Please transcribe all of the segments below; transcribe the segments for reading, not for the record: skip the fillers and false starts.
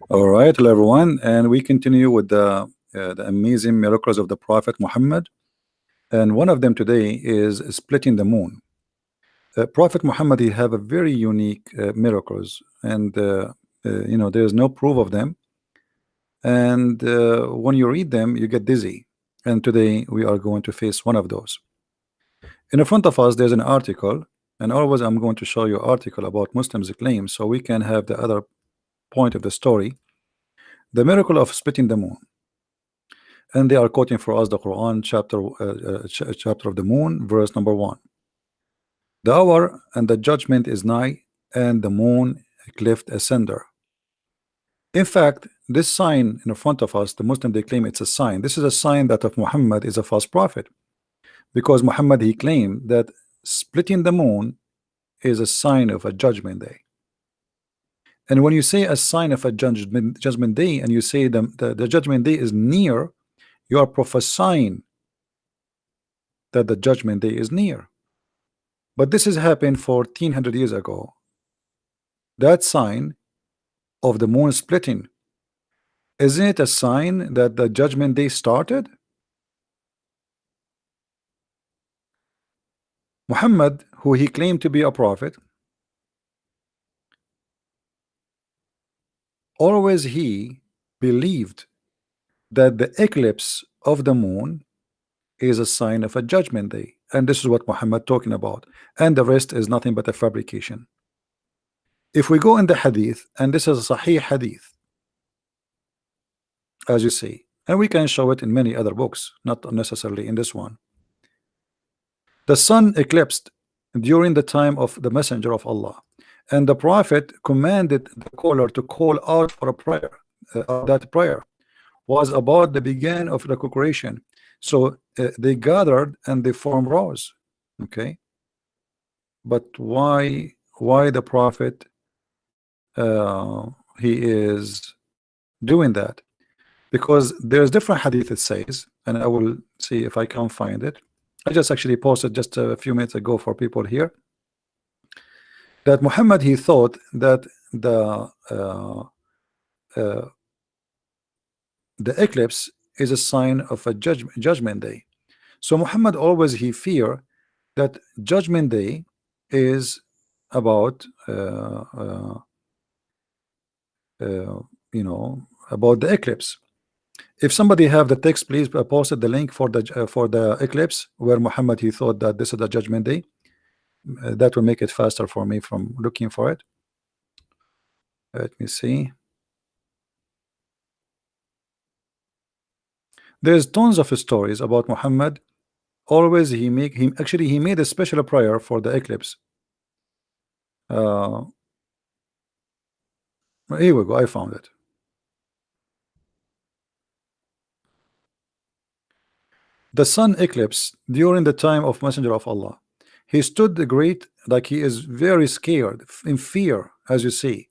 All right, hello everyone, and we continue with the amazing miracles of the Prophet Muhammad, and one of them today is splitting the moon. Prophet Muhammad, he have a very unique miracles, and there is no proof of them, and when you read them, you get dizzy. And today we are going to face one of those. In front of us, there's an article, and always I'm going to show you article about Muslims' claims, so we can have the other point of the story. The miracle of splitting the moon, and they are quoting for us the Quran chapter of the moon, verse number 1. The hour and the judgment is nigh, and the moon cleft asunder. In fact, this sign in front of us, the Muslim, they claim it's a sign. This is a sign that of Muhammad is a false prophet, because Muhammad, he claimed that splitting the moon is a sign of a judgment day. And when you say a sign of a judgment day, and you say the judgment day is near, you are prophesying that the judgment day is near. But this has happened 1400 years ago. That sign of the moon splitting, isn't it a sign that the judgment day started? Muhammad, who he claimed to be a prophet, always he believed that the eclipse of the moon is a sign of a judgment day, and this is what Muhammad talking about, and the rest is nothing but a fabrication. If we go in the hadith, and this is a sahih hadith, as you see, and we can show it in many other books, not necessarily in this one. The sun eclipsed during the time of the messenger of Allah, and the prophet commanded the caller to call out for a prayer. That prayer was about the beginning of the creation. So they gathered and they formed rows. Okay, but why the prophet he is doing that? Because there's different hadith it says, and I will see if I can find it. I just actually posted just a few minutes ago for people here, that Muhammad, he thought that the eclipse is a sign of a judgment day. So Muhammad always he fear that judgment day is about about the eclipse. If somebody have the text, please posted the link for the eclipse where Muhammad he thought that this is the judgment day. That will make it faster for me from looking for it. Let me see. There's tons of stories about Muhammad. Always he made a special prayer for the eclipse. Here we go. I found it. The sun eclipse during the time of messenger of Allah. He stood the great, like he is very scared, in fear, as you see,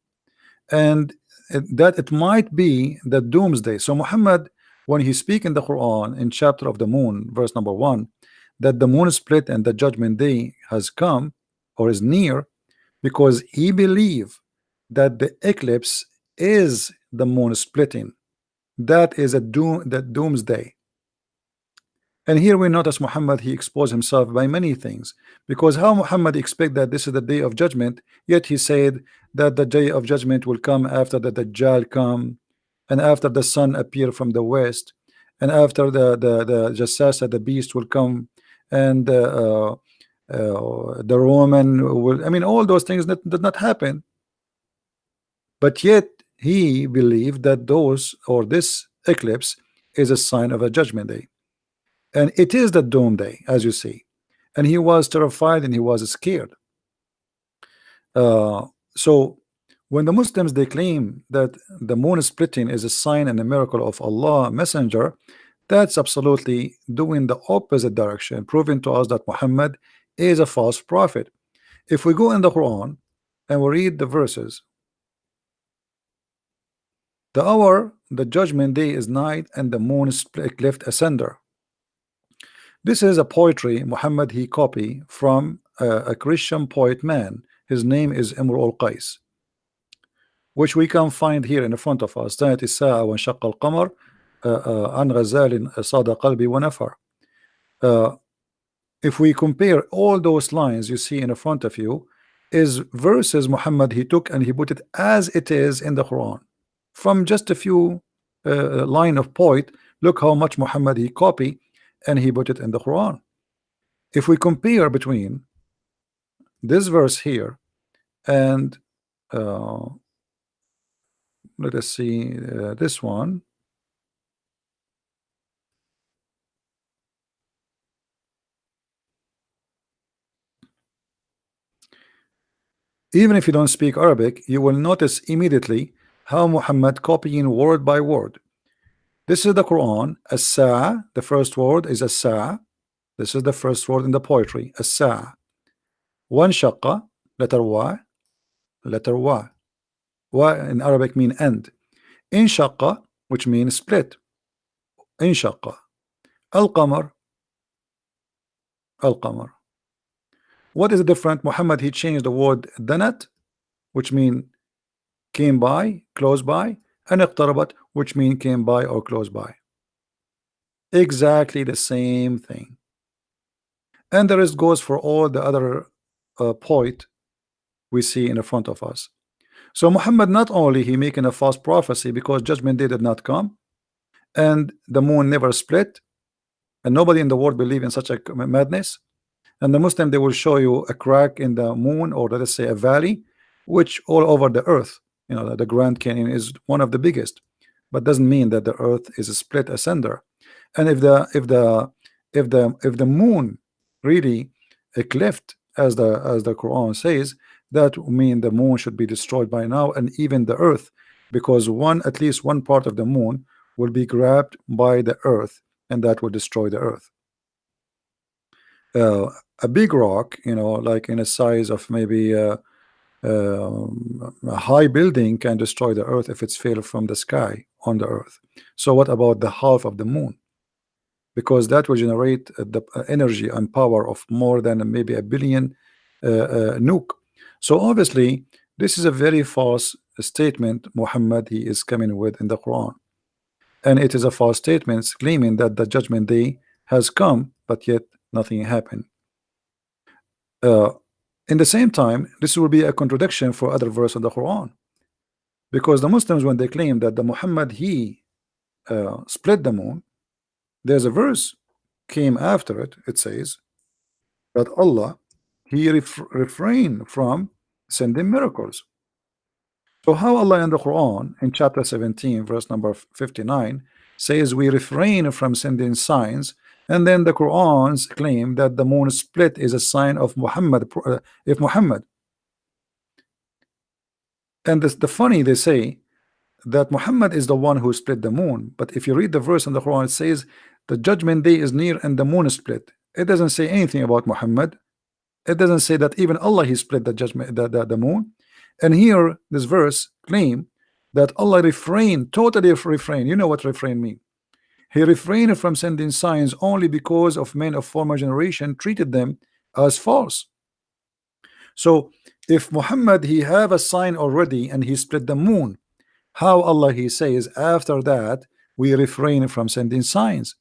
and that it might be the doomsday. So Muhammad, when he speak in the Quran in chapter of the moon, verse number 1, that the moon split and the judgment day has come or is near, because he believed that the eclipse is the moon splitting. That is the doomsday. And here we notice Muhammad, he exposed himself by many things, because how Muhammad expect that this is the day of judgment, yet he said that the day of judgment will come after the Dajjal come, and after the sun appear from the west, and after the Jassasa, the beast will come, and the Roman will, I mean, all those things that did not happen. But yet he believed that this eclipse is a sign of a judgment day. And it is the doom day, as you see. And he was terrified and he was scared. So when the Muslims, they claim that the moon splitting is a sign and a miracle of Allah messenger, that's absolutely doing the opposite direction, proving to us that Muhammad is a false prophet. If we go in the Quran and we read the verses, The hour, the judgment day is night, and the moon is cleft asunder. This is a poetry Muhammad he copy from a Christian poet man. His name is Imru al-Qais, which we can find here in front of us. طلعت الساعة وانشق القمر عن غزال صاد قلبي ونفر. If we compare all those lines you see in front of you, is verses Muhammad he took and he put it as it is in the Quran from just a few line of poet. Look how much Muhammad he copy and he put it in the Quran. If we compare between this verse here and let us see this one. Even if you don't speak Arabic, you will notice immediately how Muhammad copying word by word. This is the Quran. As-Sa'a, the first word is As-Sa'a. This is the first word in the poetry. As-Sa'a. One shaqqa, letter Y, letter Y. Y in Arabic mean end. In shaqqa, which means split. In shaqqa. Al-Qamar, Al-Qamar. What is the different? Muhammad he changed the word danat, which mean came by, close by, and iqtarabat, which mean came by or close by. Exactly the same thing. And the rest goes for all the other poet we see in the front of us. So Muhammad not only he making a false prophecy because judgment day did not come, and the moon never split, and nobody in the world believe in such a madness. And the Muslim they will show you a crack in the moon, or let us say a valley, which all over the earth, you know, the Grand Canyon is one of the biggest, but doesn't mean that the earth is split asunder. And if the moon really a cleft, as the Quran says, that mean the moon should be destroyed by now, and even the earth, because at least one part of the moon will be grabbed by the earth, and that will destroy the earth. A big rock, you know, like in a size of maybe a high building, can destroy the earth if it's fell from the sky on the earth. So what about the half of the moon? Because that will generate the energy and power of more than maybe a billion nuke. So obviously this is a very false statement Muhammad he is coming with in the Quran, and it is a false statement claiming that the judgment day has come, but yet nothing happened. In the same time, this will be a contradiction for other verse of the Quran, because the Muslims, when they claim that the Muhammad he split the moon, there's a verse came after it. It says that Allah he refrained from sending miracles. So how Allah in the Quran in chapter 17 verse number 59 says we refrain from sending signs, and then the Quran's claim that the moon split is a sign of Muhammad, if Muhammad. And the funny, they say that Muhammad is the one who split the moon, but if you read the verse in the Quran, it says the judgment day is near and the moon is split. It doesn't say anything about Muhammad. It doesn't say that even Allah he split the judgment, the moon. And here this verse claim that Allah totally refrain. You know what refrain mean? He refrained from sending signs only because of men of former generation treated them as false. So if Muhammad he have a sign already and he split the moon, how Allah he says after that we refrain from sending signs?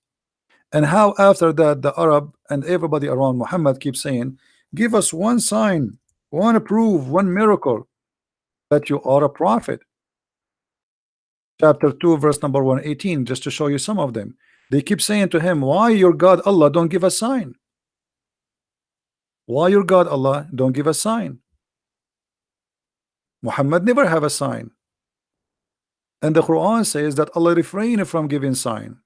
And how after that the Arab and everybody around Muhammad keep saying, give us one sign, one proof, one miracle that you are a prophet. Chapter 2 verse number 118, just to show you some of them. They keep saying to him, why your God Allah don't give a sign? Why your God Allah don't give a sign? Muhammad never have a sign, and the Quran says that Allah refrained from giving sign.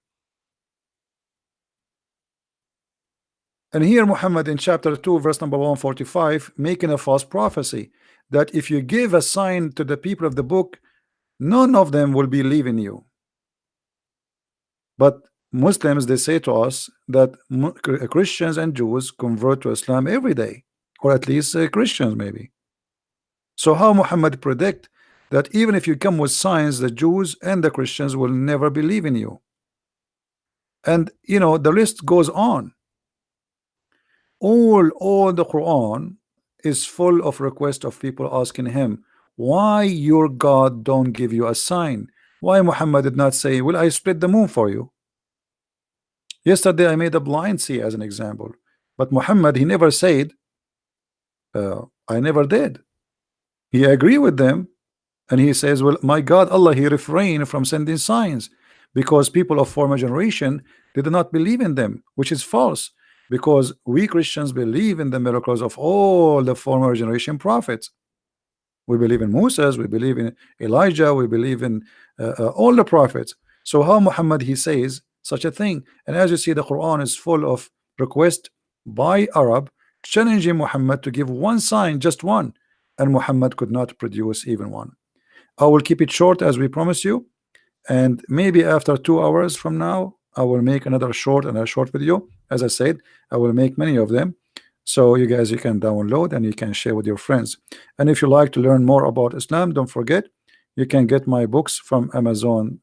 And here Muhammad in chapter 2 verse number 145 making a false prophecy that if you give a sign to the people of the book, none of them will believe in you. But Muslims, they say to us that Christians and Jews convert to Islam every day, or at least Christians maybe. So how Muhammad predict that even if you come with signs, the Jews and the Christians will never believe in you. And you know, the list goes on. All the Quran is full of requests of people asking him, why your God don't give you a sign? Why Muhammad did not say, will I split the moon for you? Yesterday I made a blind see as an example, but Muhammad, he never said, I never did. He agreed with them, and he says, well, my God Allah, he refrained from sending signs because people of former generation did not believe in them, which is false, because we Christians believe in the miracles of all the former generation prophets. We believe in Moses, we believe in Elijah, we believe in all the prophets. So how Muhammad he says such a thing? And as you see, the Quran is full of requests by Arab challenging Muhammad to give one sign, just one, and Muhammad could not produce even one. I will keep it short as we promised you, and maybe after 2 hours from now I will make another short and a short video. As I said, I will make many of them, so you guys, you can download and you can share with your friends. And if you like to learn more about Islam, don't forget you can get my books from Amazon,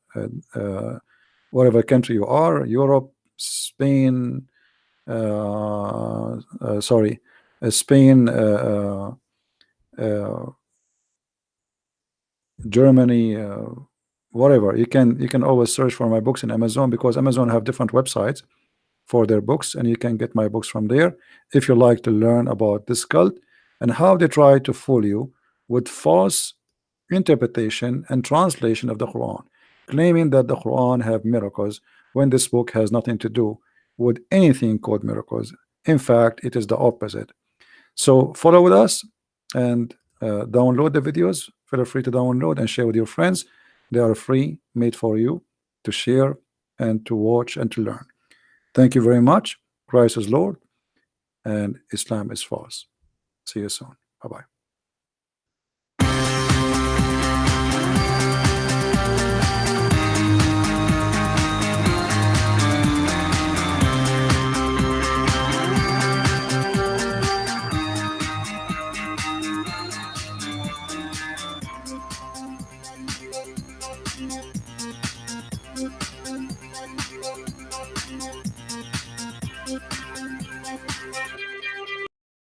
whatever country you are, Europe, Spain, Spain, Germany, whatever. You can always search for my books in Amazon, because Amazon have different websites for their books, and you can get my books from there if you like to learn about this cult and how they try to fool you with false interpretation and translation of the Quran, claiming that the Quran have miracles when this book has nothing to do with anything called miracles. In fact, it is the opposite. So follow with us and download the videos. Feel free to download and share with your friends. They are free, made for you to share and to watch and to learn. Thank you very much. Christ is Lord and Islam is false. See you soon. Bye-bye.